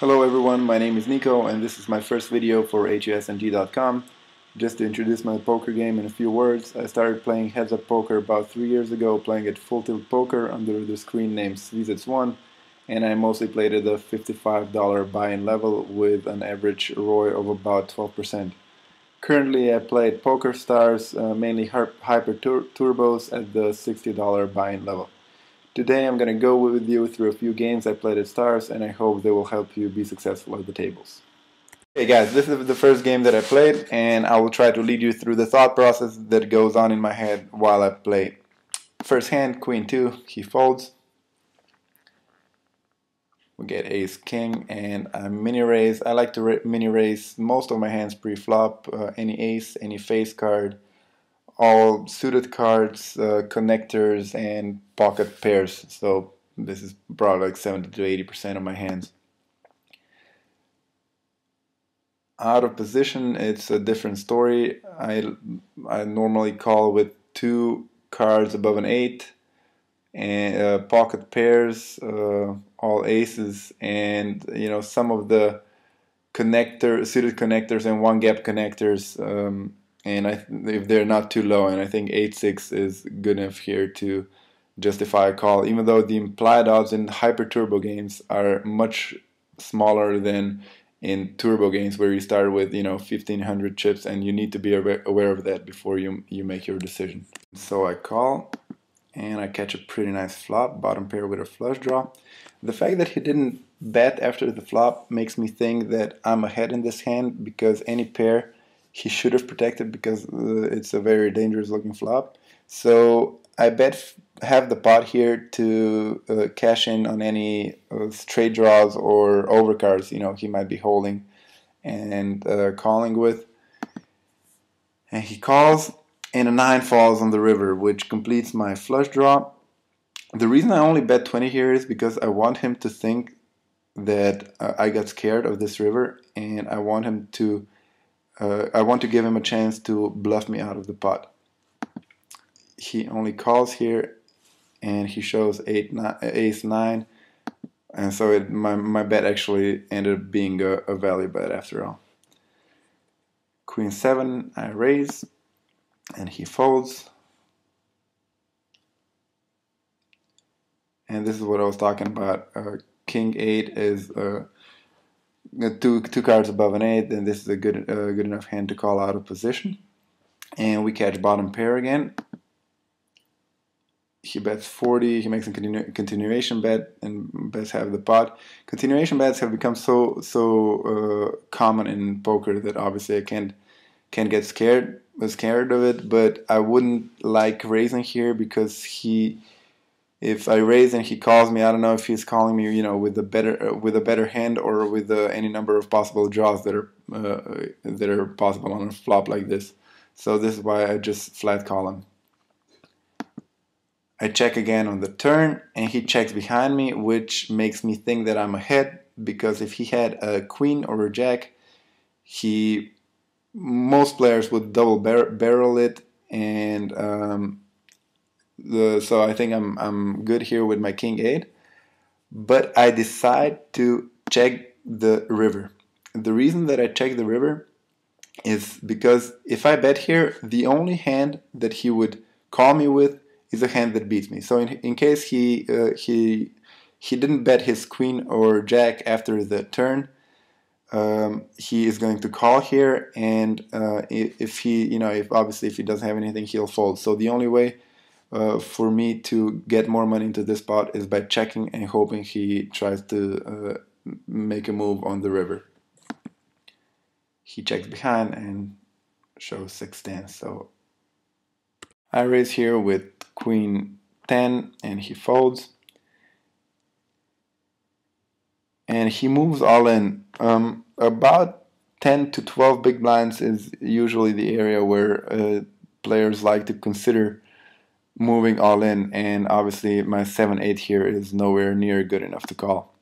Hello everyone, my name is Nico and this is my first video for HUSNG.com. Just to introduce my poker game in a few words, I started playing heads-up poker about 3 years ago, playing at Full Tilt Poker under the screen name SVZ1, and I mostly played at the $55 buy-in level with an average ROI of about 12%. Currently I play at Poker Stars, mainly Hyper Turbos at the $60 buy-in level. Today I'm going to go with you through a few games I played at Stars, and I hope they will help you be successful at the tables. Okay guys, this is the first game that I played, and I will try to lead you through the thought process that goes on in my head while I play. First hand, Queen 2, he folds. We get Ace King and a mini raise. I like to mini raise most of my hands pre-flop, any ace, any face card, all suited cards, connectors, and pocket pairs. So this is probably like 70 to 80% of my hands. Out of position, it's a different story. I normally call with 2 cards above an 8, and pocket pairs, all aces, and some of the suited connectors and 1-gap connectors. And if they're not too low, and I think 8-6 is good enough here to justify a call, even though the implied odds in hyper turbo games are much smaller than in turbo games where you start with 1500 chips, and you need to be aware of that before you make your decision. So I call, and I catch a pretty nice flop, bottom pair with a flush draw. The fact that he didn't bet after the flop makes me think that I'm ahead in this hand, because any pair he should have protected, because it's a very dangerous looking flop. So I bet have the pot here to cash in on any straight draws or overcards he might be holding and calling with. And he calls, and a 9 falls on the river, which completes my flush draw. The reason I only bet 20 here is because I want him to think that I got scared of this river, and I want him to I want to give him a chance to bluff me out of the pot. He only calls here, and he shows ace 9, and so my bet actually ended up being a value bet after all. Queen 7, I raise, and he folds. And this is what I was talking about. King 8 is two cards above an 8, and this is a good enough hand to call out of position. And we catch bottom pair again. He bets 40. He makes a continuation bet and bets half the pot. Continuation bets have become so common in poker that obviously I can't get scared of it. But I wouldn't like raising here, because if I raise and he calls me, I don't know if he's calling me, with a better hand, or with any number of possible draws that are possible on a flop like this. So this is why I just flat call him. I check again on the turn, and he checks behind me, which makes me think that I'm ahead, because if he had a queen or a jack, most players would double barrel it, and so I think I'm good here with my king 8. But I decide to check the river. The reason that I check the river is because if I bet here, the only hand that he would call me with is a hand that beats me. So in case he didn't bet his queen or jack after the turn, he is going to call here, and if obviously if he doesn't have anything, he'll fold. So the only way for me to get more money into this pot is by checking and hoping he tries to make a move on the river. He checks behind and shows 6-10. So I raise here with queen 10, and he folds. And he moves all in. About 10 to 12 big blinds is usually the area where players like to consider moving all in, and obviously my 7-8 here is nowhere near good enough to call.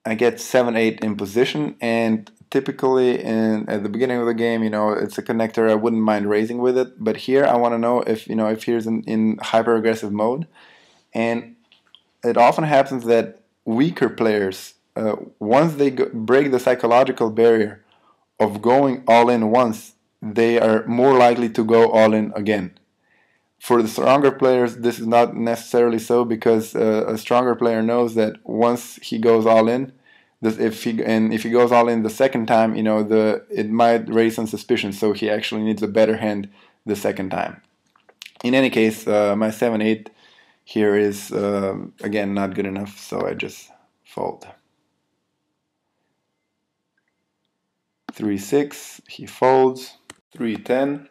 I get 7-8 in position, and typically at the beginning of the game, it's a connector, I wouldn't mind raising with it, but here I want to know if he's in hyper aggressive mode. And it often happens that weaker players, once they break the psychological barrier of going all in once, they are more likely to go all in again. For the stronger players, this is not necessarily so, because a stronger player knows that once he goes all in, if he goes all in the second time, it might raise some suspicion. So he actually needs a better hand the second time. In any case, my 7-8 here is again not good enough, so I just fold. 3-6, he folds. 3-10.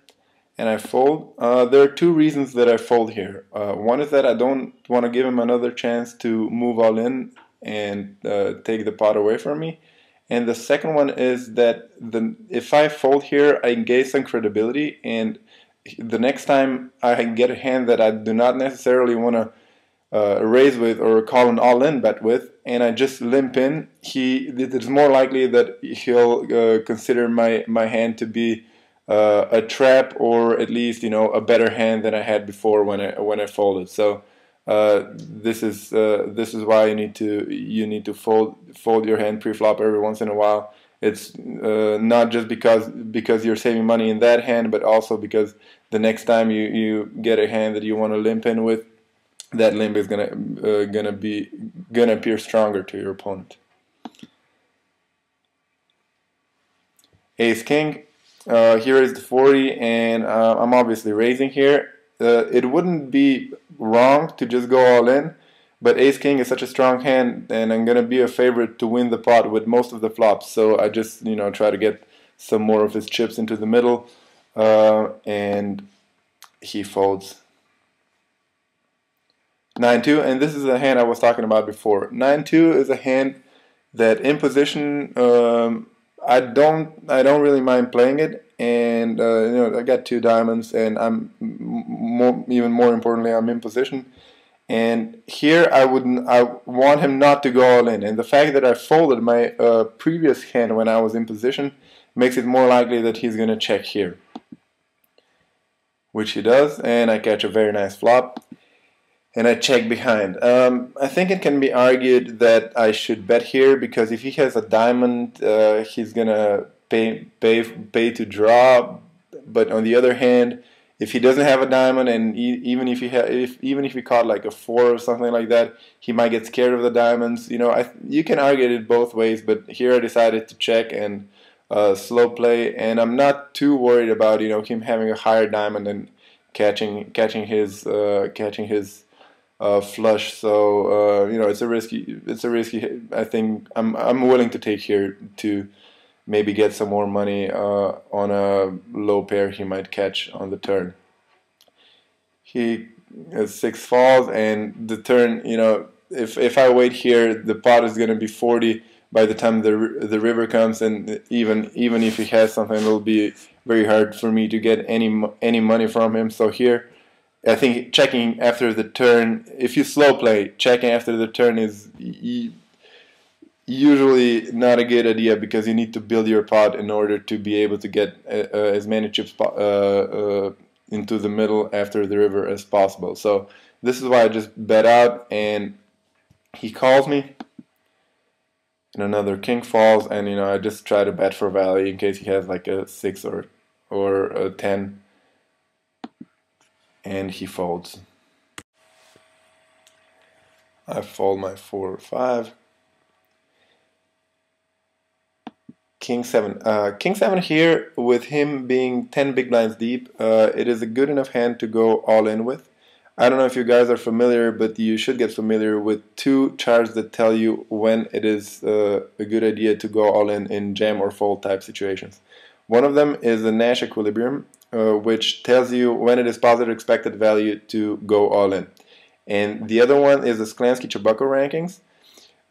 And I fold. There are two reasons that I fold here. One is that I don't want to give him another chance to move all in and take the pot away from me. And the second one is that if I fold here, I gain some credibility, and the next time I get a hand that I do not necessarily want to raise with or call an all-in bet with, and I just limp in, it's more likely that he'll consider my hand to be a trap, or at least a better hand than I had before when I folded. So this is why you need to fold your hand pre-flop every once in a while. It's not just because you're saving money in that hand, but also because the next time you get a hand that you want to limp in with, that limp is gonna appear stronger to your opponent. Ace King. Here is the 40, and I'm obviously raising here. It wouldn't be wrong to just go all in, but Ace King is such a strong hand, and I'm gonna be a favorite to win the pot with most of the flops. So I just try to get some more of his chips into the middle, and he folds. 9-2, and this is a hand I was talking about before. 9-2 is a hand that in position I don't really mind playing it, and I got 2 diamonds, and I'm even more importantly, I'm in position. And here I want him not to go all in, and the fact that I folded my previous hand when I was in position makes it more likely that he's gonna check here, which he does, and I catch a very nice flop. And I check behind. I think it can be argued that I should bet here, because if he has a diamond, he's gonna pay to draw. But on the other hand, if he doesn't have a diamond, and even if he caught like a 4 or something like that, he might get scared of the diamonds. You can argue it both ways. But here I decided to check and slow play, and I'm not too worried about him having a higher diamond and catching his flush. So it's a risky. I think I'm willing to take here to maybe get some more money on a low pair he might catch on the turn. He has 6 falls, and the turn, if I wait here, the pot is going to be 40 by the time the river comes, and even if he has something, it'll be very hard for me to get any money from him. So here, I think checking after the turn, if you slow play, checking after the turn is usually not a good idea, because you need to build your pot in order to be able to get as many chips into the middle after the river as possible. So this is why I just bet out, and he calls me, and another king falls, and I just try to bet for value in case he has like a 6 or a 10. And he folds. I fold my 4 or 5. King 7. King 7 here, with him being 10 big blinds deep, it is a good enough hand to go all in with. I don't know if you guys are familiar, but you should get familiar with 2 charts that tell you when it is a good idea to go all in jam or fold type situations. One of them is the Nash equilibrium, which tells you when it is positive expected value to go all in. And the other one is the Sklansky-Chubbuck rankings,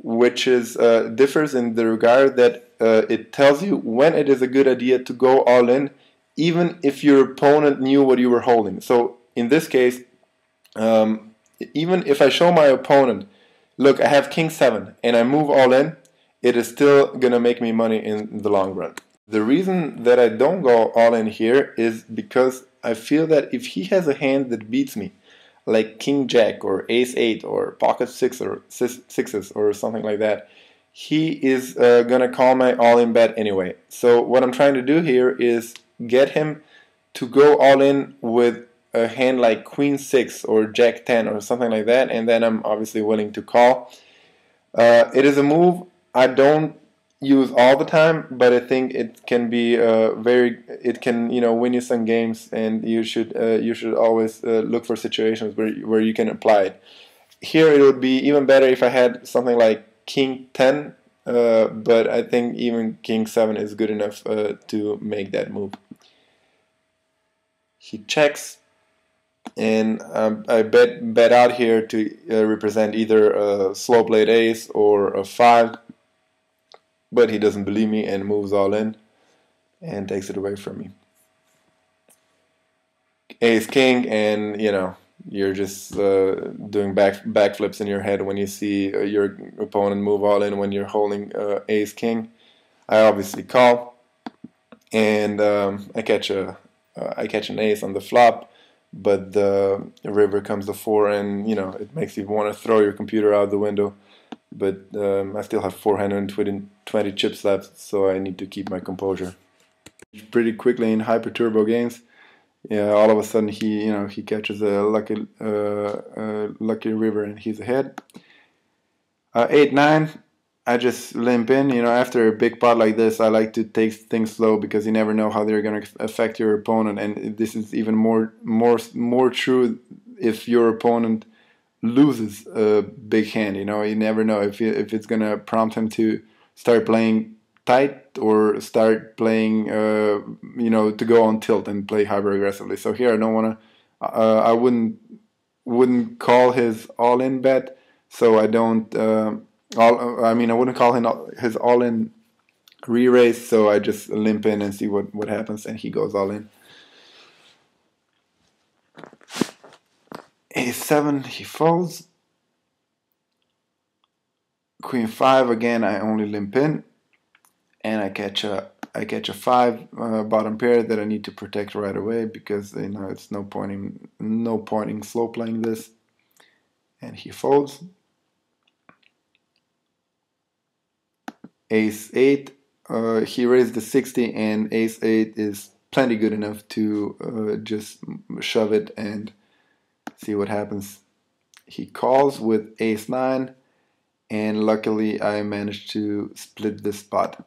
which is differs in the regard that it tells you when it is a good idea to go all in, even if your opponent knew what you were holding. So in this case, even if I show my opponent, look, I have King 7 and I move all in, it is still gonna make me money in the long run. The reason that I don't go all in here is because I feel that if he has a hand that beats me, like king jack or ace 8 or pocket 6 or sixes or something like that, he is gonna call my all-in bet anyway. So what I'm trying to do here is get him to go all in with a hand like queen 6 or jack 10 or something like that, and then I'm obviously willing to call. It is a move I don't use all the time, but I think it can be it can, you know, win you some games, and you should always look for situations where you can apply it. Here it would be even better if I had something like king 10, but I think even king 7 is good enough to make that move. He checks, and I bet out here to represent either a slow played ace or a 5, but he doesn't believe me and moves all in and takes it away from me. Ace king, and you know, you're just doing backflips in your head when you see your opponent move all in when you're holding ace king. I obviously call, and I catch an ace on the flop, but the river comes to 4, and you know, it makes you want to throw your computer out the window. But I still have 420 chips left, so I need to keep my composure. Pretty quickly in Hyper Turbo games, yeah, all of a sudden he catches a lucky river and he's ahead. 8-9, I just limp in. You know, after a big pot like this, I like to take things slow because you never know how they're going to affect your opponent, and this is even more true if your opponent loses a big hand. You know, you never know if it's going to prompt him to start playing tight or start playing you know, to go on tilt and play hyper aggressively. So here I don't want to I wouldn't call his all-in bet, so I don't I wouldn't call his all-in re-raise, so I just limp in and see what happens, and he goes all in. A7, he folds. Queen 5, again I only limp in, and I catch a 5 bottom pair that I need to protect right away because, you know, it's no point in slow playing this. And he folds. Ace 8, he raised the 60, and ace 8 is plenty good enough to just shove it and see what happens. He calls with ace 9, and luckily I managed to split this spot.